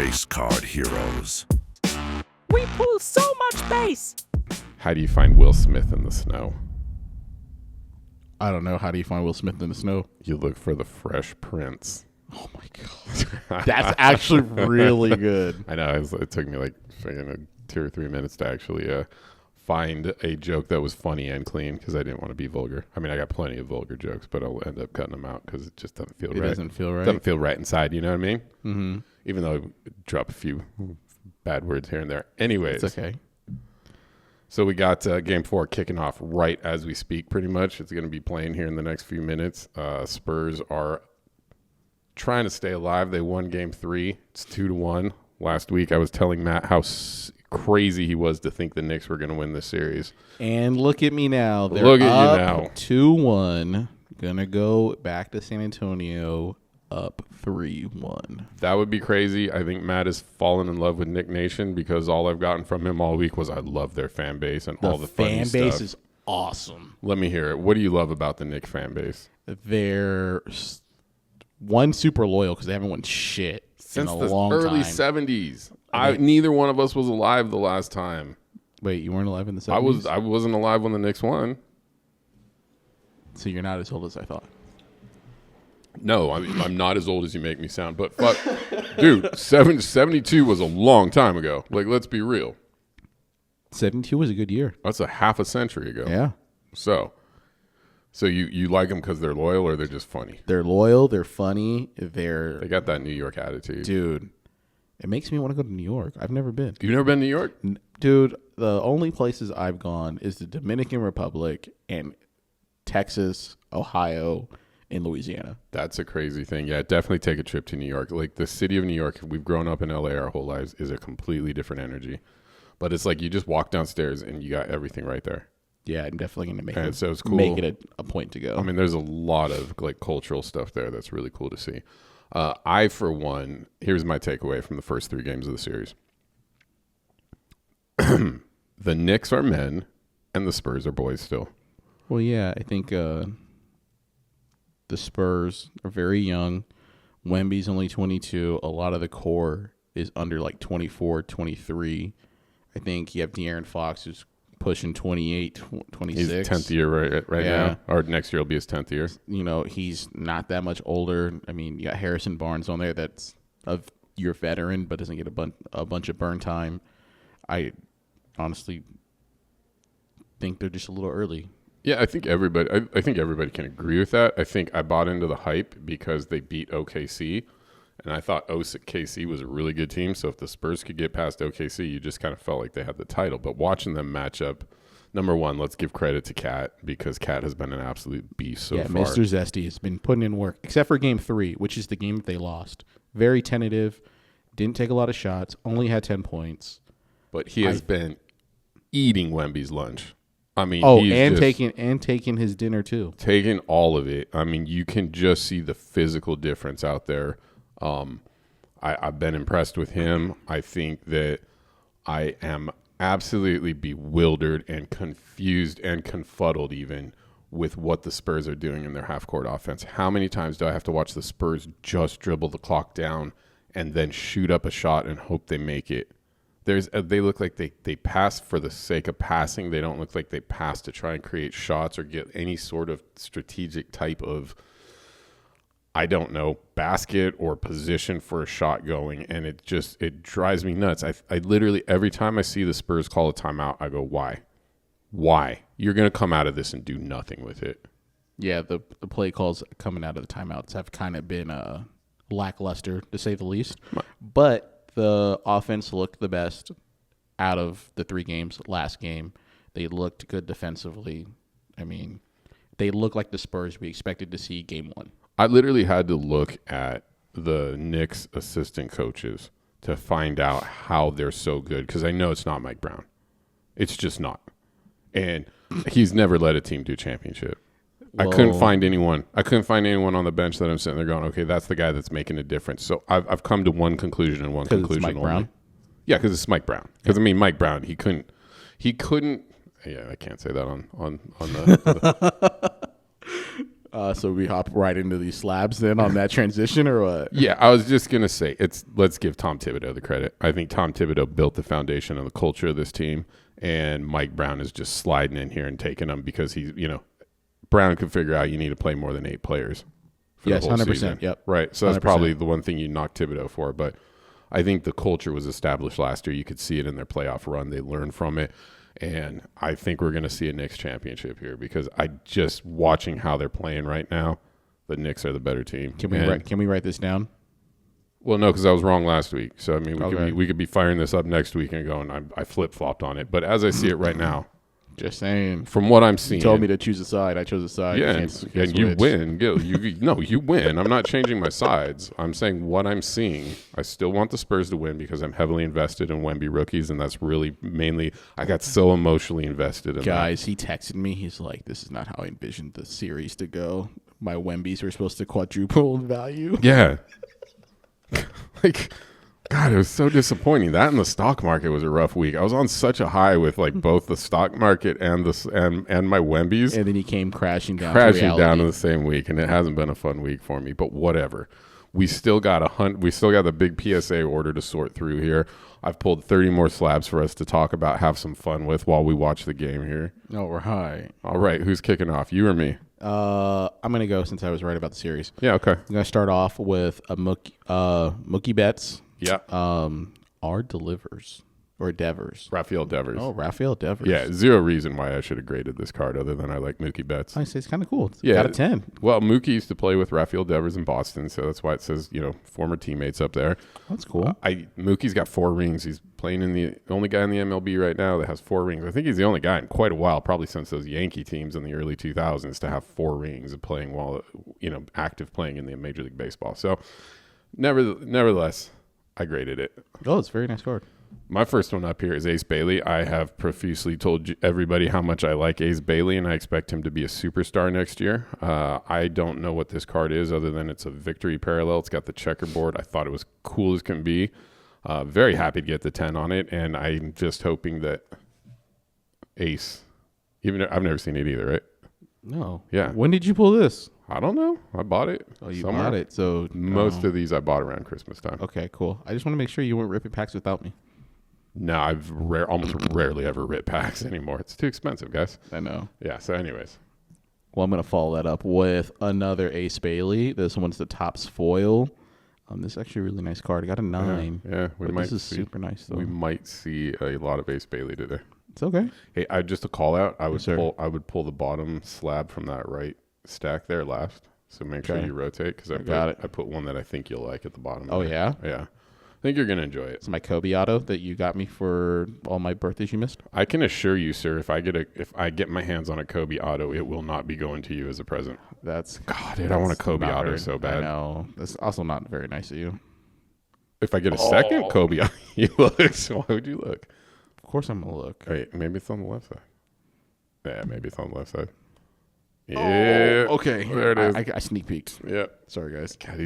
base card heroes. We pull so much base. How do you find Will Smith in the snow? I don't know. How do you find Will Smith in the snow? You look for the Fresh Prince. Oh my god, that's actually really good. I know. It took me like 2 or 3 minutes to actually find a joke that was funny and clean because I didn't want to be vulgar. I mean, I got plenty of vulgar jokes, but I'll end up cutting them out because it just doesn't feel right. It doesn't feel right. Doesn't feel right inside. You know what I mean? Mm-hmm. Even though I drop a few bad words here and there. Anyways, It's okay. So we got Game 4 kicking off right as we speak, pretty much. It's going to be playing here in the next few minutes. Spurs are trying to stay alive. They won Game 3. It's 2-1. Last week I was telling Matt how crazy he was to think the Knicks were going to win this series. And look at me now. They're look at up you now. 2-1. Gonna go back to San Antonio up 3-1. That would be crazy. I think Matt has fallen in love with Nick Nation because all I've gotten from him all week was I love their fan base and all the funny stuff. fan base is awesome. Let me hear it. What do you love about the Nick fan base? They're one, super loyal because they haven't won shit Since in a the long early time. 70s. Neither one of us was alive the last time. Wait, you weren't alive in the 70s? I wasn't alive when the Knicks won. So you're not as old as I thought. No, I'm not as old as you make me sound. But fuck, dude, 72 was a long time ago. Like, let's be real. 72 was a good year. That's a half a century ago. Yeah. So you like them because they're loyal or they're just funny? They're loyal. They're funny. They got that New York attitude. Dude, it makes me want to go to New York. I've never been. You've never been to New York? Dude, the only places I've gone is the Dominican Republic and Texas, Ohio, and Louisiana. That's a crazy thing. Yeah, definitely take a trip to New York. Like the city of New York, we've grown up in LA our whole lives, is a completely different energy. But it's like you just walk downstairs and you got everything right there. Yeah, I'm definitely going to make And it, so it's cool. make it a point to go. I mean, there's a lot of like cultural stuff there that's really cool to see. I, for one, here's my takeaway from the first 3 games of the series. The Knicks are men and the Spurs are boys still. Well, yeah, I think the Spurs are very young. Wemby's only 22. A lot of the core is under like 24, 23. I think you have De'Aaron Fox who's pushing 28, 26. He's 10th year right now. Or next year will be his 10th year. You know, he's not that much older. I mean, you got Harrison Barnes on there that's a year veteran but doesn't get a bunch of burn time. I honestly think they're just a little early. Yeah, I think everybody can agree with that. I think I bought into the hype because they beat OKC, and I thought OKC was a really good team. So if the Spurs could get past OKC, you just kind of felt like they had the title. But watching them match up, number one, let's give credit to Cat because Cat has been an absolute beast so far. Mr. Zesty has been putting in work, except for Game 3, which is the game that they lost. Very tentative, didn't take a lot of shots, only had 10 points. But he has been eating Wemby's lunch. I mean, taking his dinner too. Taking all of it. I mean, you can just see the physical difference out there. I've been impressed with him. I think that I am absolutely bewildered and confused and confuddled even with what the Spurs are doing in their half-court offense. How many times do I have to watch the Spurs just dribble the clock down and then shoot up a shot and hope they make it? They look like they pass for the sake of passing. They don't look like they pass to try and create shots or get any sort of strategic type of, I don't know, basket or position for a shot going. And it drives me nuts. I literally, every time I see the Spurs call a timeout, I go, why? Why? You're going to come out of this and do nothing with it. Yeah, the play calls coming out of the timeouts have kind of been lackluster, to say the least. But the offense looked the best out of the 3 games. Last game, they looked good defensively. I mean, they look like the Spurs we expected to see Game 1. I literally had to look at the Knicks assistant coaches to find out how they're so good because I know it's not Mike Brown. It's just not. And he's never led a team to a championship. I couldn't find anyone on the bench that I'm sitting there going, okay, that's the guy that's making a difference. So I've come to one conclusion and one conclusion it's Mike only. Brown? Yeah, because it's Mike Brown. Because, I mean, Mike Brown, he couldn't, yeah, I can't say that on the So we hop right into these slabs then on that transition, or what? Yeah, I was just gonna say let's give Tom Thibodeau the credit. I think Tom Thibodeau built the foundation of the culture of this team, and Mike Brown is just sliding in here and taking them because he's Brown could figure out you need to play more than 8 players. Yes, 100%. Yep. Right. So that's 100%. probably the one thing you knock Thibodeau for, but I think the culture was established last year. You could see it in their playoff run. They learned from it. And I think we're going to see a Knicks championship here because watching how they're playing right now, the Knicks are the better team. Can we write this down? Well, no, because I was wrong last week. So, I mean, Okay. we could be firing this up next week and going, I flip-flopped on it. But as I see it right now, Just saying. from what I'm seeing. You told me to choose a side. I chose a side. Yeah, You and can't you switch. win. You win. I'm not changing my sides. I'm saying what I'm seeing. I still want the Spurs to win because I'm heavily invested in Wemby rookies, and that's really mainly I got so emotionally invested in Guys, he texted me. He's like, this is not how I envisioned the series to go. My Wembys were supposed to quadruple in value. that. Yeah. Like, God, it was so disappointing. That and the stock market was a rough week. I was on such a high with like both the stock market and and my Wembys. And then he came crashing down to reality. In the same week, and it hasn't been a fun week for me. But whatever, we still got the big PSA order to sort through here. I've pulled 30 more slabs for us to talk about, have some fun with while we watch the game here. Oh, we're high. All right, who's kicking off? You or me? I'm gonna go since I was right about the series. Yeah, okay. I'm gonna start off with a Mookie Betts. Yeah, Our delivers or Devers. Raphael Devers. Oh, Raphael Devers. Yeah, zero reason why I should have graded this card other than I like Mookie Betts. I say it's kind of cool. It's Yeah. got a 10. Well, Mookie used to play with Raphael Devers in Boston, so that's why it says, former teammates up there. That's cool. Mookie's got 4 rings. He's playing in the only guy in the MLB right now that has 4 rings. I think he's the only guy in quite a while, probably since those Yankee teams in the early 2000s, to have 4 rings of playing while, active playing in the Major League Baseball. So, nevertheless, I graded it. Oh, it's a very nice card. My first one up here is Ace Bailey. I have profusely told everybody how much I like Ace Bailey, and I expect him to be a superstar next year. I don't know what this card is other than it's a victory parallel. It's got the checkerboard. I thought it was cool as can be. Very happy to get the 10 on it, and I'm just hoping that Ace, I've never seen it either, right? No. Yeah. When did you pull this? I don't know. I bought it. Oh, you somewhere. bought it. So Most of these I bought around Christmas time. Okay, cool. I just want to make sure you weren't ripping packs without me. No, I've almost rarely ever rip packs anymore. It's too expensive, guys. I know. Yeah, so anyways. Well, I'm going to follow that up with another Ace Bailey. This one's the Topps foil. This is actually a really nice card. I got a 9. Yeah, this is super nice, though. We might see a lot of Ace Bailey today. It's okay. Hey, just a call out. I would sir. pull the bottom slab from that right stack there last. So make sure you rotate because I put one that I think you'll like at the bottom. Oh, yeah? Yeah. I think you're going to enjoy it. It's my Kobe auto that you got me for all my birthdays you missed. I can assure you, sir, if I get my hands on a Kobe auto, it will not be going to you as a present. God, dude, I want a Kobe auto so bad. I know. That's also not very nice of you. If I get a second Kobe auto, you look. So why would you look? Of course I'm going to look. Wait, maybe it's on the left side. Yeah, maybe it's on the left side. Yeah. Okay. There it is. I sneak peeked. Yeah. Sorry, guys. God,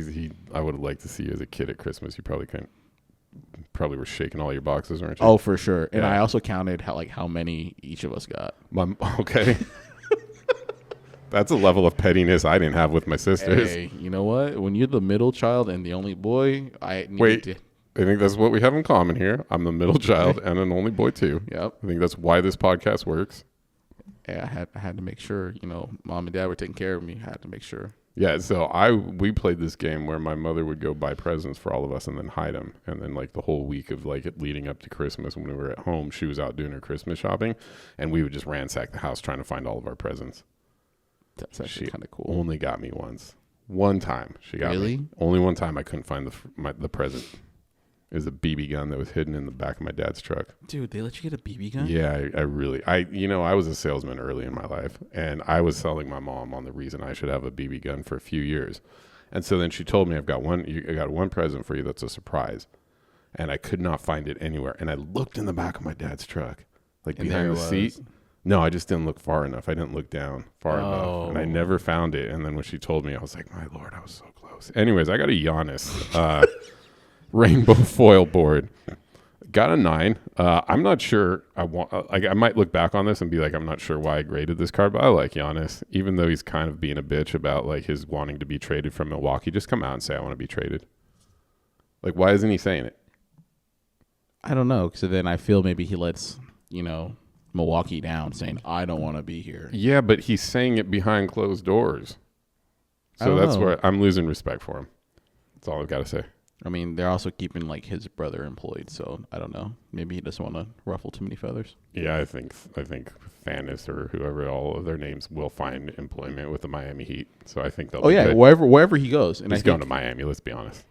I would have liked to see you as a kid at Christmas. You probably were shaking all your boxes, weren't you? Oh, for sure. And Yeah. I also counted how many each of us got. Okay. That's a level of pettiness I didn't have with my sisters. Hey, you know what? When you're the middle child and the only boy, I think that's what we have in common here. I'm the middle child and an only boy too. Yep. I think that's why this podcast works. Yeah, I had to make sure, mom and dad were taking care of me. I had to make sure. Yeah, so we played this game where my mother would go buy presents for all of us and then hide them. And then like the whole week of like leading up to Christmas when we were at home, she was out doing her Christmas shopping and we would just ransack the house trying to find all of our presents. That's actually kind of cool. Only got me once. One time she got Really? me. Only one time I couldn't find the present. It was a BB gun that was hidden in the back of my dad's truck. Dude, they let you get a BB gun? Yeah, I was a salesman early in my life, and I was selling my mom on the reason I should have a BB gun for a few years. And so then she told me, I got one present for you that's a surprise. And I could not find it anywhere. And I looked in the back of my dad's truck, like And behind there the it was. seat. No, I just didn't look far enough. I didn't look down far enough. And I never found it. And then when she told me, I was like, my Lord, I was so close. Anyways, I got a Giannis rainbow foil board. got a 9. I'm not sure. I might look back on this and be like, I'm not sure why I graded this card, but I like Giannis, even though he's kind of being a bitch about like his wanting to be traded from Milwaukee. Just come out and say I want to be traded. Like, why isn't he saying it? I don't know. So then I feel maybe he lets Milwaukee down, saying I don't want to be here. Yeah, but he's saying it behind closed doors. So that's where I'm losing respect for him. That's all I've got to say. I mean, they're also keeping like his brother employed, so I don't know. Maybe he doesn't want to ruffle too many feathers. Yeah, I think Fanis or whoever, all of their names will find employment with the Miami Heat. So I think they'll. Oh yeah, wherever he goes, and he's going to Miami. Let's be honest.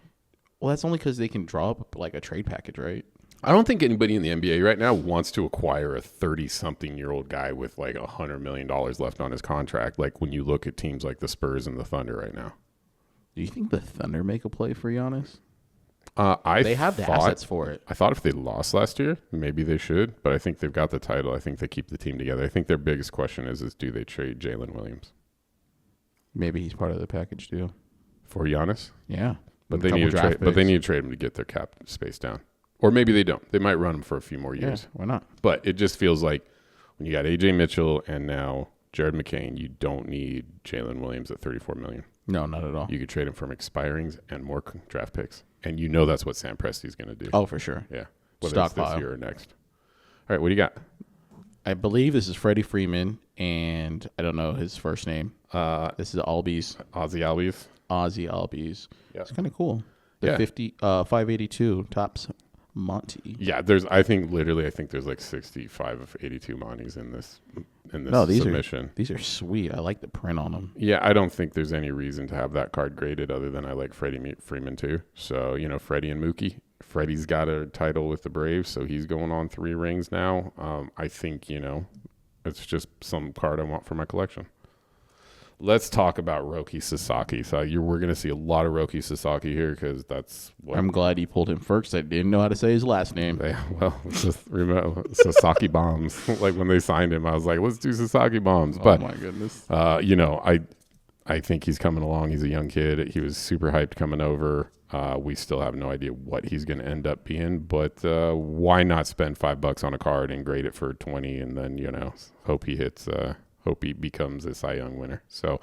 Well, that's only because they can draw up like a trade package, right? I don't think anybody in the NBA right now wants to acquire a 30-something-year-old guy with like $100 million left on his contract. Like when you look at teams like the Spurs and the Thunder right now. Do you think the Thunder make a play for Giannis? They have the assets for it. I thought if they lost last year, maybe they should, but I think they've got the title. I think they keep the team together. I think their biggest question is do they trade Jalen Williams? Maybe he's part of the package deal. For Giannis? Yeah. But they need to trade him to get their cap space down. Or maybe they don't. They might run him for a few more years. Yeah, why not? But it just feels like when you got A.J. Mitchell and now Jared McCain, you don't need Jalen Williams at $34 million. No, not at all. You could trade him from expirings and more draft picks. And you know that's what Sam Presti's going to do. Oh, for sure. Yeah. Whether it's this year or next. All right, what do you got? I believe this is Freddie Freeman, and I don't know his first name. This is Albies. Ozzy Albies. Ozzy Albies. Yeah. It's kind of cool. The 582 tops Monty. Yeah, I think there's like 65 of 82 Monties in this submission. These are sweet. I like the print on them. Yeah, I don't think there's any reason to have that card graded other than I like Freddie Freeman too. So, Freddie and Mookie. Freddie's got a title with the Braves, so he's going on 3 rings now. I think, it's just some card I want for my collection. Let's talk about Roki Sasaki. So we're going to see a lot of Roki Sasaki here because that's what... I'm glad you pulled him first. I didn't know how to say his last name. Well, just remember Sasaki Bombs. Like when they signed him, I was like, let's do Sasaki Bombs. But, oh, my goodness. I think he's coming along. He's a young kid. He was super hyped coming over. We still have no idea what he's going to end up being. But why not spend $5 on a card and grade it for 20 and then, hope he hits... Hope he becomes a Cy Young winner. So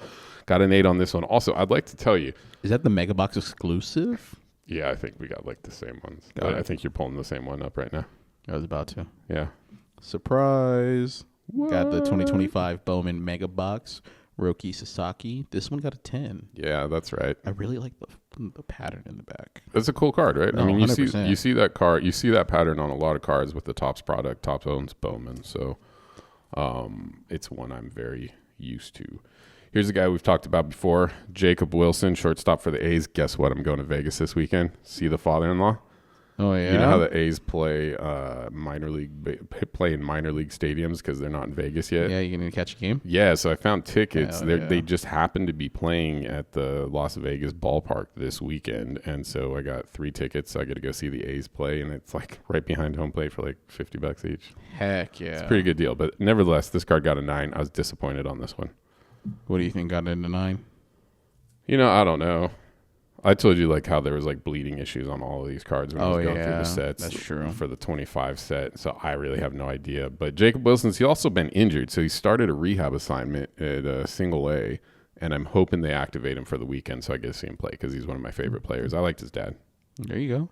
got an 8 on this one. Also, I'd like to tell you. Is that the Mega Box exclusive? Yeah, I think we got like the same ones. I think you're pulling the same one up right now. I was about to. Yeah. Surprise. What? Got the 2025 Bowman Mega Box. Roki Sasaki. This one got a 10. Yeah, that's right. I really like the pattern in the back. It's a cool card, right? No, I mean, you 100%. see that card. You see that pattern on a lot of cards with the Topps product. Topps owns Bowman, so it's one I'm very used to. Here's a guy we've talked about before, Jacob Wilson, shortstop for the A's. Guess what? I'm going to Vegas this weekend. See the father-in-law. Oh yeah. You know how the A's play in minor league stadiums because they're not in Vegas yet. Yeah, you gonna catch a game? Yeah, so I found tickets. Yeah. They just happened to be playing at the Las Vegas ballpark this weekend, and so I got 3 tickets. So I get to go see the A's play, and it's like right behind home plate for like $50 each. Heck yeah, it's a pretty good deal. But nevertheless, this card got a 9. I was disappointed on this one. What do you think got into 9? I don't know. I told you like how there was like bleeding issues on all of these cards when I was going through the sets. That's true. For the 25 set, so I really have no idea. But Jacob Wilson's also been injured, so he started a rehab assignment at Single A, and I'm hoping they activate him for the weekend so I get to see him play because he's one of my favorite players. I liked his dad. There you go.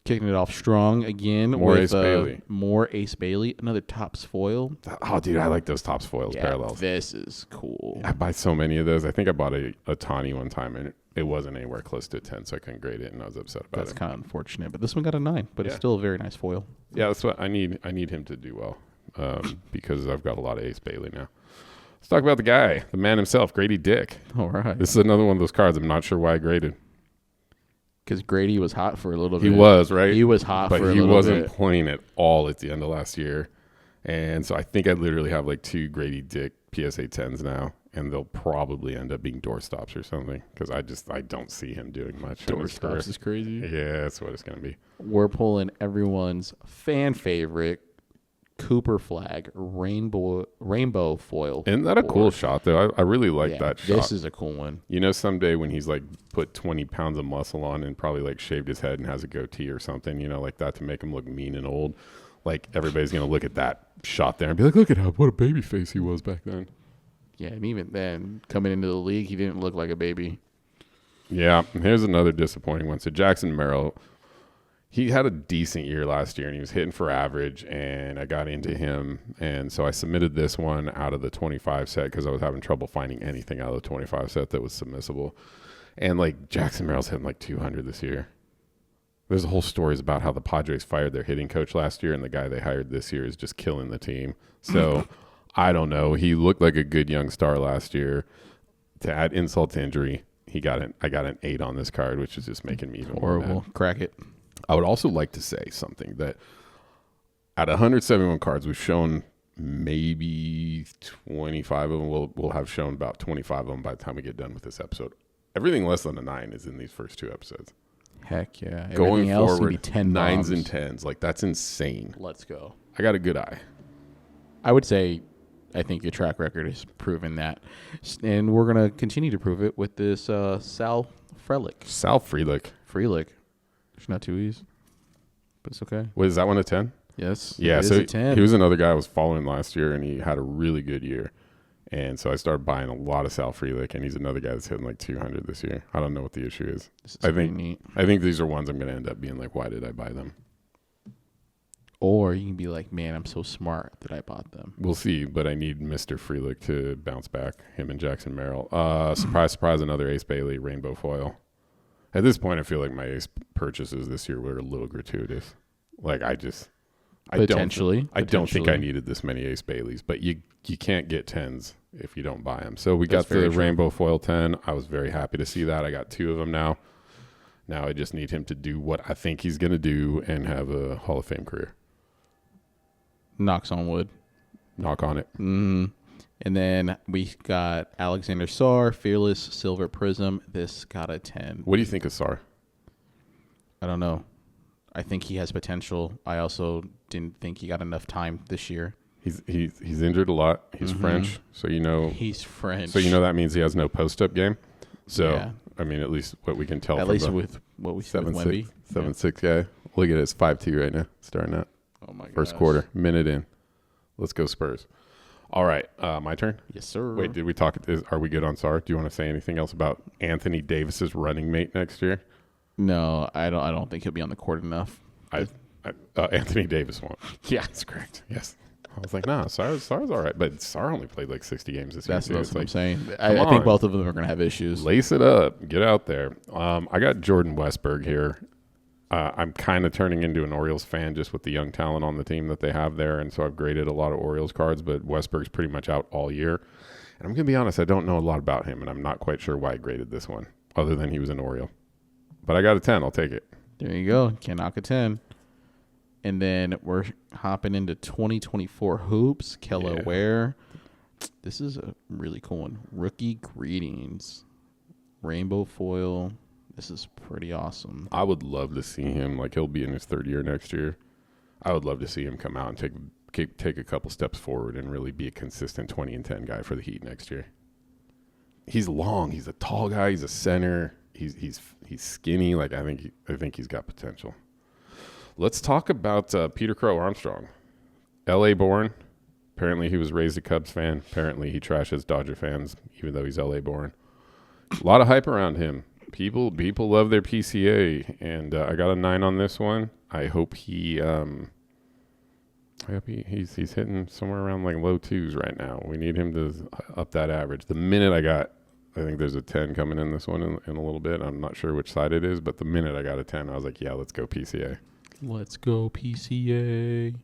Kicking it off strong again. More with, Ace Bailey. More Ace Bailey. Another Topps foil. Oh, dude, I like those Topps foils parallels. This is cool. I buy so many of those. I think I bought a Tani one time, and it wasn't anywhere close to a 10, so I couldn't grade it, and I was upset about it. That's kind of unfortunate, but this one got a 9, but it's still a very nice foil. Yeah, that's what I need. I need him to do well because I've got a lot of Ace Bailey now. Let's talk about the guy, the man himself, Grady Dick. All right. This is another one of those cards I'm not sure why I graded. Because Grady was hot for a little bit. He was, right? He was hot for a little bit. But he wasn't playing at all at the end of last year. And so I think I literally have like 2 Grady Dick PSA 10s now. And they'll probably end up being doorstops or something. Because I don't see him doing much. Doorstops is crazy. Yeah, that's what it's going to be. We're pulling everyone's fan favorite Cooper flag rainbow foil. Isn't that a cool shot, though? I really like that shot. This is a cool one. You know, someday when he's like put 20 pounds of muscle on and probably like shaved his head and has a goatee or something, you know, like that to make him look mean and old, like everybody's going to look at that shot there and be like, look at what a baby face he was back then. Yeah, and even then, coming into the league, he didn't look like a baby. Yeah, and here's another disappointing one. So Jackson Merrill, he had a decent year last year, and he was hitting for average, and I got into him. And so I submitted this one out of the 25 set because I was having trouble finding anything out of the 25 set that was submissible. And, like, Jackson Merrill's hitting like 200 this year. There's a whole stories about how the Padres fired their hitting coach last year, and the guy they hired this year is just killing the team. So I don't know. He looked like a good young star last year. To add insult to injury, I got an 8 on this card, which is just making me even horrible. more mad. Crack it. I would also like to say something that at 171 cards, we've shown maybe 25 of them. We'll have shown about 25 of them by the time we get done with this episode. Everything less than a 9 is in these first 2 episodes. Heck yeah. Going else forward, be 10 9s bombs. and 10s. Like, that's insane. Let's go. I got a good eye. I would say I think your track record has proven that. And we're going to continue to prove it with this Sal Frelick. Sal Frelick. There's not 2 E's, but it's okay. Is that one a 10? Yes. Yeah, it so is a 10. he was another guy I was following last year, and he had a really good year. And so I started buying a lot of Sal Frelick, and he's another guy that's hitting like 200 this year. I don't know what the issue is. I think these are ones I'm going to end up being like, why did I buy them? Or you can be like, man, I'm so smart that I bought them. We'll see, but I need Mr. Frelick to bounce back, him and Jackson Merrill. Surprise, surprise, another Ace Bailey rainbow foil. At this point, I feel like my Ace purchases this year were a little gratuitous. Like, I don't think I needed this many Ace Baileys, but you can't get 10s if you don't buy them. So we got the rainbow foil 10. I was very happy to see that. I got 2 of them now. Now I just need him to do what I think he's going to do and have a Hall of Fame career. Knocks on wood. Knock on it. Mm-hmm. And then we got Alexander Sarr, Fearless Silver Prism. This got a 10. What do you think of Sarr? I don't know. I think he has potential. I also didn't think he got enough time this year. He's injured a lot. He's French, so you know. He's French. So you know that means he has no post-up game. So, yeah. I mean, at least what we can tell. At least with what we see with Wemby. 7'6" guy. Look at it. It's 5'2" right now, starting out. Oh, my god. First quarter. Minute in. Let's go Spurs. All right. My turn? Yes, sir. Wait, did we talk? Are we good on Sarr? Do you want to say anything else about Anthony Davis's running mate next year? No, I don't think he'll be on the court enough. Anthony Davis won't. Yeah, that's correct. Yes. I was like, nah, Sarr's all right. But Sarr only played like 60 games this year. That's what like, I'm saying. I think both of them are going to have issues. Lace it up. Get out there. I got Jordan Westberg here. I'm kind of turning into an Orioles fan just with the young talent on the team that they have there. And so I've graded a lot of Orioles cards, but Westberg's pretty much out all year. And I'm going to be honest, I don't know a lot about him, and I'm not quite sure why I graded this one, other than he was an Oriole. But I got a 10. I'll take it. There you go. Can't knock a 10. And then we're hopping into 2024 hoops. Kella Ware. This is a really cool one. Rookie Greetings. Rainbow foil. This is pretty awesome. I would love to see him. Like, he'll be in his 3rd year next year. I would love to see him come out and take a couple steps forward and really be a consistent 20 and 10 guy for the Heat next year. He's long. He's a tall guy. He's a center. He's skinny. Like, I think he's got potential. Let's talk about Peter Crow Armstrong. L.A. born. Apparently he was raised a Cubs fan. Apparently he trashes Dodger fans, even though he's L.A. born. A lot of hype around him. People love their PCA, and I got a 9 on this one. I hope he's hitting somewhere around like low 2s right now. We need him to up that average. The minute I think there's a 10 coming in this one in a little bit. I'm not sure which side it is, but the minute I got a 10, I was like, yeah, let's go PCA. Let's go PCA.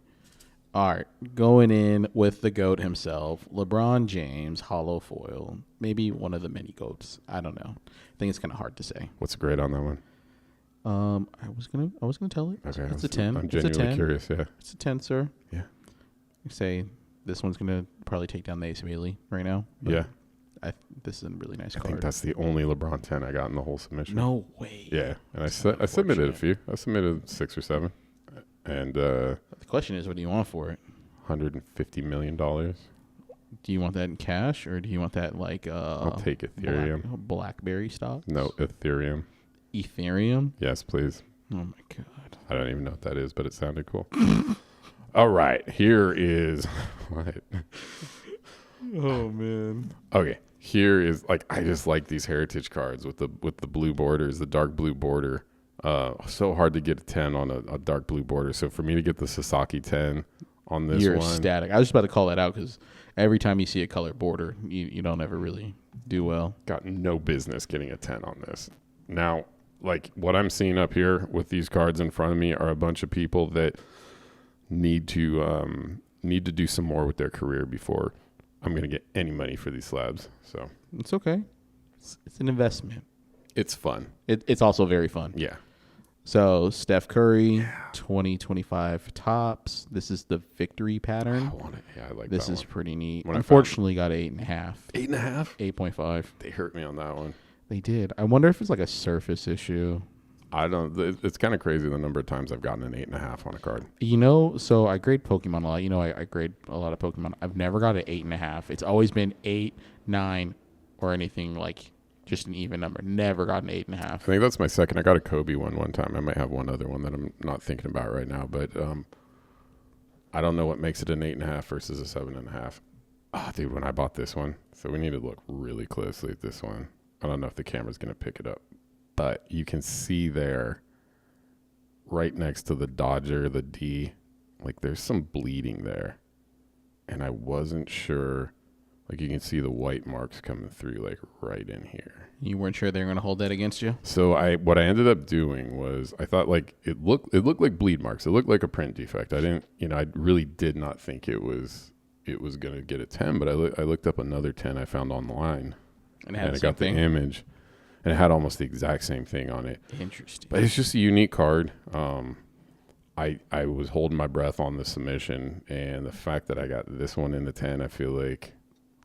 All right, going in with the GOAT himself, LeBron James, hollow foil. Maybe one of the many GOATs. I don't know. I think it's kind of hard to say. What's the grade on that one? I was gonna tell it. Okay, it's a 10. I'm genuinely curious. Yeah, it's a 10, sir. Yeah. I say this one's gonna probably take down the Ace Bailey right now. Yeah. This is a really nice I card. think that's the only LeBron 10 I got in the whole submission. No way. Yeah, and I submitted a few. I submitted 6 or 7. And the question is, what do you want for it? $150 million. Do you want that in cash or do you want that like I'll take Ethereum. Blackberry stock? No, Ethereum. Ethereum? Yes, please. Oh my god. I don't even know what that is, but it sounded cool. All right, here is what? Oh man. Okay, here is like I just like these heritage cards with the blue borders, the dark blue border. So hard to get a 10 on a dark blue border. So for me to get the Sasaki 10 on this You're one, ecstatic. I was just about to call that out because every time you see a color border, you don't ever really do well. got no business getting a 10 on this. Now, like what I'm seeing up here with these cards in front of me are a bunch of people that need to do some more with their career before I'm going to get any money for these slabs. So It's okay. It's an investment. it's fun. It's also very fun. Yeah. So Steph Curry, 2025 tops. This is the victory pattern. I want it. Yeah, I like This that is one. pretty neat. When I Unfortunately, got 8.5. 8.5? 8.5. They hurt me on that one. They did. I wonder if it's like a surface issue. I don't. It's kind of crazy the number of times I've gotten an 8.5 on a card. You know, so I grade Pokemon a lot. You know, I grade a lot of Pokemon. I've never got an 8.5. It's always been 8, 9, or anything like just an even number. Never got an 8.5. I think that's my second. I got a Kobe one time. I might have one other one that I'm not thinking about right now, but I don't know what makes it an 8.5 versus a 7.5. Oh, dude, when I bought this one, so we need to look really closely at this one. I don't know if the camera's going to pick it up, but you can see there right next to the Dodger, the D, like there's some bleeding there. And I wasn't sure, like you can see the white marks coming through like right in here. You weren't sure they were going to hold that against you? So what I ended up doing was I thought like it looked like bleed marks. It looked like a print defect. I really did not think it was going to get a 10, but I looked up another 10 I found online. And I got the image, and it had almost the exact same thing on it. Interesting. But it's just a unique card. I was holding my breath on the submission, and the fact that I got this one in the 10, I feel like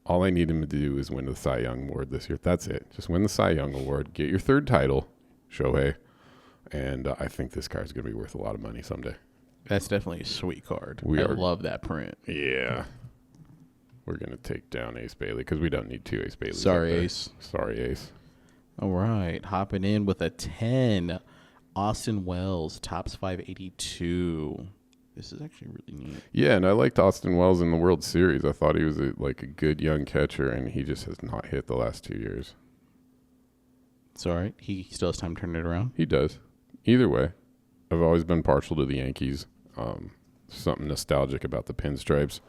all I need him to do is win the Cy Young Award this year. That's it. Just win the Cy Young Award, get your third title, Shohei, and I think this card's going to be worth a lot of money someday. That's definitely a sweet card. I love that print. Yeah. We're going to take down Ace Bailey because we don't need 2 Ace Baileys. Sorry, Ace. Sorry, Ace. All right. Hopping in with a 10. Austin Wells, tops 582. This is actually really neat. Yeah, and I liked Austin Wells in the World Series. I thought he was a good young catcher, and he just has not hit the last 2 years. It's all right. He still has time to turn it around. He does. Either way, I've always been partial to the Yankees. Something nostalgic about the pinstripes.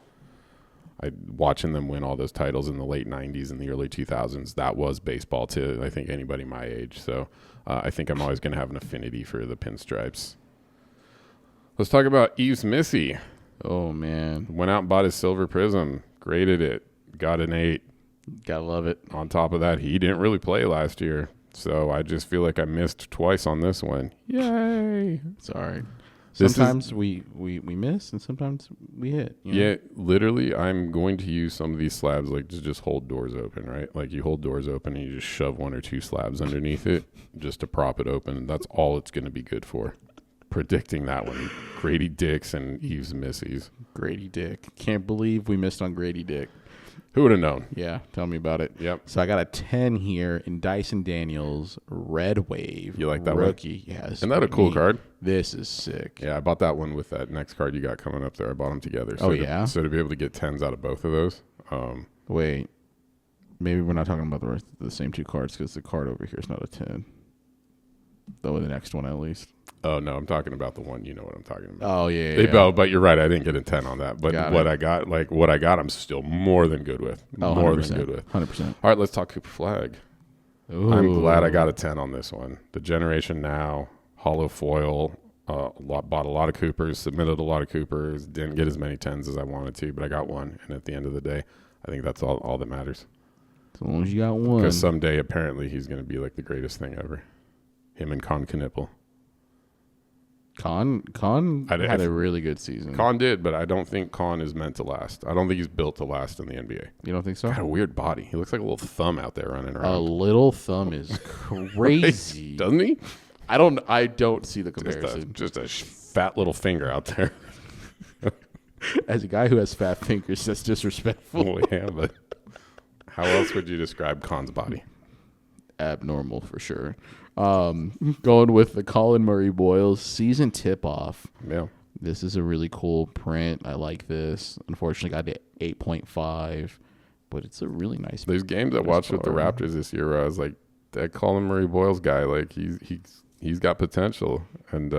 Watching them win all those titles in the late 90s and the early 2000s, that was baseball to, I think, anybody my age. So I think I'm always going to have an affinity for the pinstripes. Let's talk about Yves Missy. Oh, man. Went out and bought his silver prism, graded it, got an 8. Gotta love it. On top of that, he didn't really play last year. So I just feel like I missed twice on this one. Yay. It's all right. Sometimes we miss and sometimes we hit. You know? Yeah, literally, I'm going to use some of these slabs like to just hold doors open, right? Like you hold doors open and you just shove 1 or 2 slabs underneath it just to prop it open. And that's all it's going to be good for. Predicting that one. Grady Dicks and Yves Missy's. Grady Dick. Can't believe we missed on Grady Dick. Who would have known? Yeah, tell me about it. Yep. So I got a 10 here in Dyson Daniels Red Wave. You like that rookie? One? Yeah. Isn't that a cool card? This is sick. Yeah, I bought that one with that next card you got coming up there. I bought them together. So yeah? So to be able to get 10s out of both of those. Wait. Maybe we're not talking about the same 2 cards because the card over here is not a 10. Though the next one at least. Oh, no, I'm talking about the one. You know what I'm talking about. Oh, yeah. Oh, but you're right. I didn't get a 10 on that. But I got, I'm still more than good with. Oh, more 100%, than good with. 100%. All right, let's talk Cooper Flag. Ooh. I'm glad I got a 10 on this one. The Generation Now, hollow foil, bought a lot of Coopers, submitted a lot of Coopers, didn't get as many 10s as I wanted to, but I got one. And at the end of the day, I think that's all that matters. As long as you got one. Because someday, apparently, he's going to be like the greatest thing ever. Him and Con Knipple. Con had a really good season. Con did, but I don't think Con is meant to last. I don't think he's built to last in the NBA. You don't think so? Got a weird body. He looks like a little thumb out there running around. A little thumb is crazy. Right? Doesn't he? I don't see the comparison. Just a fat little finger out there. As a guy who has fat fingers, that's disrespectful. Well, yeah, but how else would you describe Khan's body? Abnormal for sure. Going with the Colin Murray Boyles season tip-off. Yeah. This is a really cool print. I like this. Unfortunately, got it 8.5, but it's a really nice. There's games I watched with the Raptors this year where I was like, that Colin Murray Boyles guy, like he's got potential, and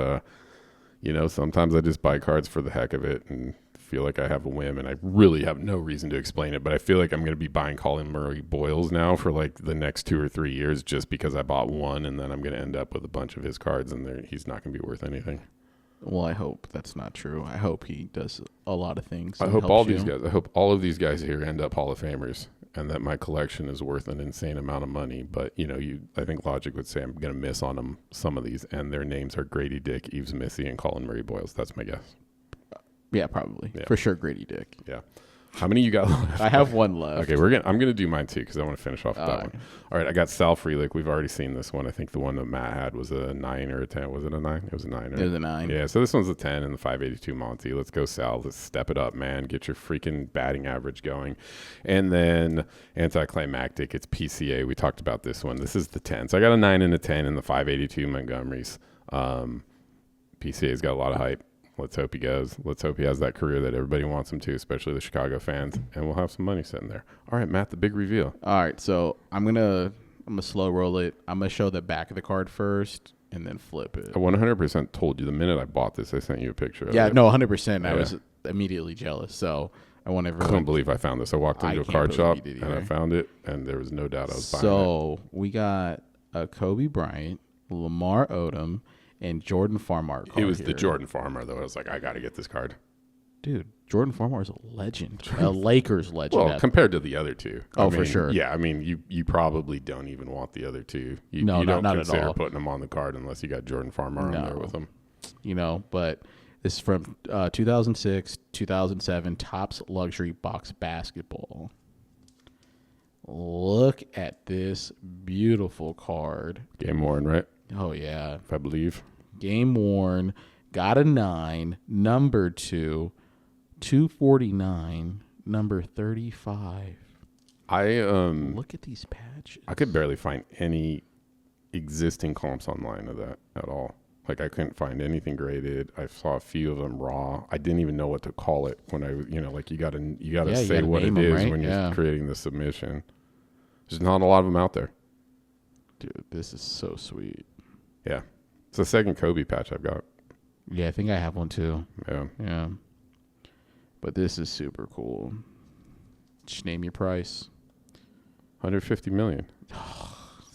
sometimes I just buy cards for the heck of it and feel like I have a whim, and I really have no reason to explain it, but I feel like I'm going to be buying Colin Murray Boyles now for like the next 2 or 3 years just because I bought one, and then I'm going to end up with a bunch of his cards, and he's not going to be worth anything. Well, I hope that's not true. I hope he does a lot of things. I hope all of these guys here end up Hall of Famers, and that my collection is worth an insane amount of money. But I think logic would say I'm going to miss on some of these, and their names are Grady Dick, Yves Missy, and Colin Murray Boyles. That's my guess. Yeah, probably. Yeah. For sure, Grady Dick. Yeah. How many you got left? I have one left. Okay, I'm gonna do mine too because I want to finish off with that one. All right, I got Sal Frelick. We've already seen this one. I think the one that Matt had was a 9 or a 10. Was it a 9? It was a 9. Right? It was a 9. Yeah, so this one's a 10 in the 582 Monty. Let's go, Sal. Let's step it up, man. Get your freaking batting average going. And then anticlimactic, it's PCA. We talked about this one. This is the 10. So I got a 9 and a 10 in the 582 Montgomerys. PCA's got a lot of hype. Let's hope he goes. Let's hope he has that career that everybody wants him to, especially the Chicago fans, and we'll have some money sitting there. All right, Matt, the big reveal. All right, so I'm gonna slow roll it. I'm gonna show the back of the card first, and then flip it. I 100% told you the minute I bought this, I sent you a picture of it. Yeah, no, 100%. I was immediately jealous, so I want everyone. Couldn't believe I found this. I walked into a card shop and I found it, and there was no doubt I was buying it. So we got a Kobe Bryant, Lamar Odom, and Jordan Farmar card. It was here. the Jordan Farmer, though. I was like, I got to get this card. Dude, Jordan Farmar is a legend. A Lakers legend. Well, compared to the other two. For sure. Yeah, I mean, you probably don't even want the other two. You not don't consider at all. putting them on the card unless you got Jordan Farmer on there with them. But this is from 2006, 2007, Topps Luxury Box Basketball. Look at this beautiful card. Game worn, right? Oh, yeah. If I believe. Game worn, got a 9, number 2, 249, number 35. Look at these patches. I could barely find any existing comps online of that at all. Like, I couldn't find anything graded. I saw a few of them raw. I didn't even know what to call it when you gotta say what it is when you're creating the submission. There's not a lot of them out there. Dude, this is so sweet. Yeah. It's the second Kobe patch I've got. Yeah, I think I have one too. Yeah. But this is super cool. Just name your price. $150 million.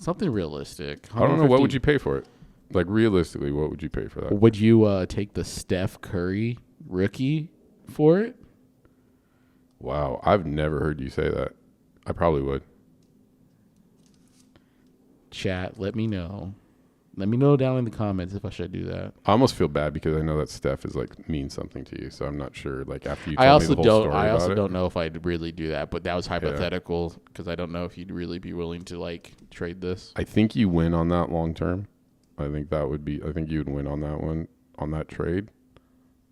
Something realistic. I don't know. What would you pay for it? Like, realistically, what would you pay for that? Would you take the Steph Curry rookie for it? Wow. I've never heard you say that. I probably would. Chat, let me know. Let me know down in the comments if I should do that. I almost feel bad because I know that Steph is means something to you, so I'm not sure. Like, after you tell me the whole story I about also it. don't know if I'd really do that, but that was hypothetical because I don't know if you'd really be willing to trade this. I think you win on that long term. I think you would win on that one, on that trade.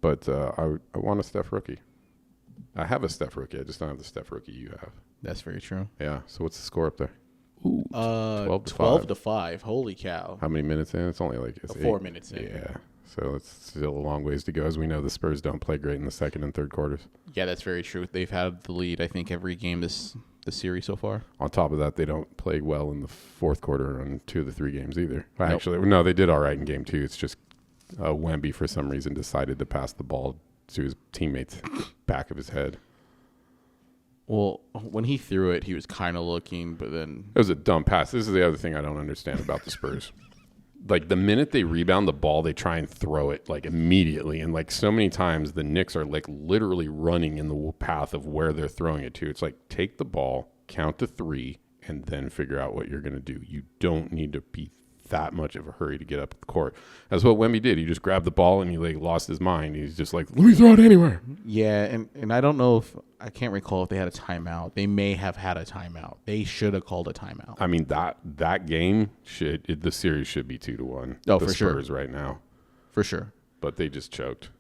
But I want a Steph rookie. I have a Steph rookie. I just don't have the Steph rookie you have. That's very true. Yeah. So what's the score up there? Ooh, 12 to 5. Holy cow. How many minutes in? It's only 4 minutes in. Yeah. So it's still a long ways to go. As we know, the Spurs don't play great in the second and third quarters. Yeah, that's very true. They've had the lead, I think, every game this series so far. On top of that, they don't play well in the fourth quarter on 2 of the 3 games either. Nope. Actually, no, they did all right in game 2. It's just Wemby, for some reason, decided to pass the ball to his teammates back of his head. Well, when he threw it, he was kind of looking, but then... It was a dumb pass. This is the other thing I don't understand about the Spurs. The minute they rebound the ball, they try and throw it, immediately. And, so many times, the Knicks are, literally running in the path of where they're throwing it to. It's take the ball, count to 3, and then figure out what you're going to do. You don't need to be that much of a hurry to get up the court. That's what Wemby did. He just grabbed the ball and he lost his mind. He's just let me throw it anywhere. Yeah, and I don't know I can't recall if they had a timeout. They may have had a timeout. They should have called a timeout. I mean, that game the series should be 2-1. Oh, the for Spurs sure. right now. For sure. But they just choked.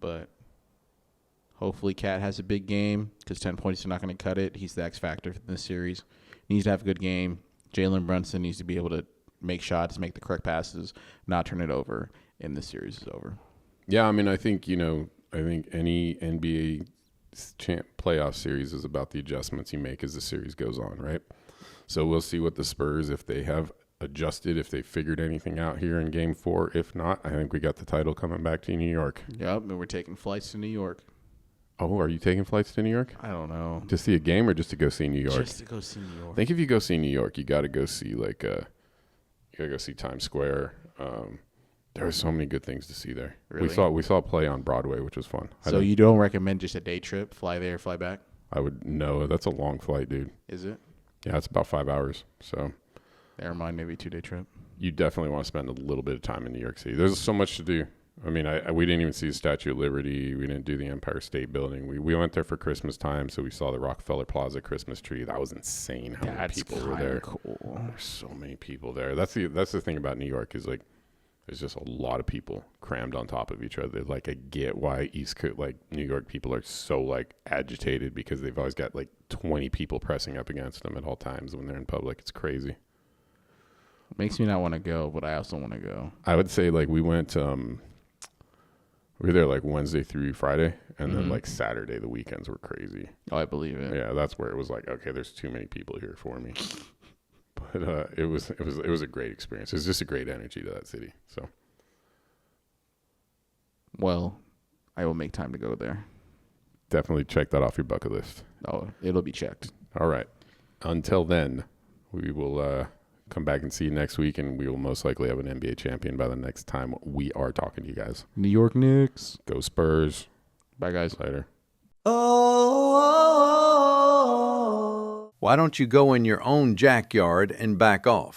But Hopefully, Cat has a big game because 10 points are not going to cut it. He's the X factor in this series. He needs to have a good game. Jalen Brunson needs to be able to make shots, make the correct passes, not turn it over, and this series is over. Yeah, I mean, I think any NBA playoff series is about the adjustments you make as the series goes on, right? So we'll see what the Spurs, if they have adjusted, if they figured anything out here in Game 4. If not, I think we got the title coming back to New York. Yep, and we're taking flights to New York. Oh, are you taking flights to New York? I don't know. To see a game or just to go see New York? Just to go see New York. I think if you go see New York, you got to go see you got to go see Times Square. There are so many good things to see there. Really? We saw a play on Broadway, which was fun. So you don't recommend just a day trip, fly there, fly back? I would no. That's a long flight, dude. Is it? Yeah, it's about 5 hours. So Never mind, maybe a 2-day trip. You definitely want to spend a little bit of time in New York City. There's so much to do. I mean, we didn't even see the Statue of Liberty. We didn't do the Empire State Building. We went there for Christmas time, so we saw the Rockefeller Plaza Christmas tree. That was insane how many people were there. Cool. There's so many people there. That's the thing about New York is like there's just a lot of people crammed on top of each other. Like I get why New York people are so like agitated because they've always got like 20 people pressing up against them at all times when they're in public. It's crazy. Makes me not want to go, but I also want to go. I would say like we went we were there like Wednesday through Friday, and then like Saturday, the weekends were crazy. Oh, I believe it. Yeah, that's where it was like, okay, there's too many people here for me. But it was a great experience. It was just a great energy to that city. So, well, I will make time to go there. definitely check that off your bucket list. Oh, it'll be checked. All right. Until then, we will come back and see you next week, and we will most likely have an NBA champion by the next time we are talking to you guys. New York Knicks. Go Spurs. Bye, guys. Later. Why don't you go in your own jackyard and back off?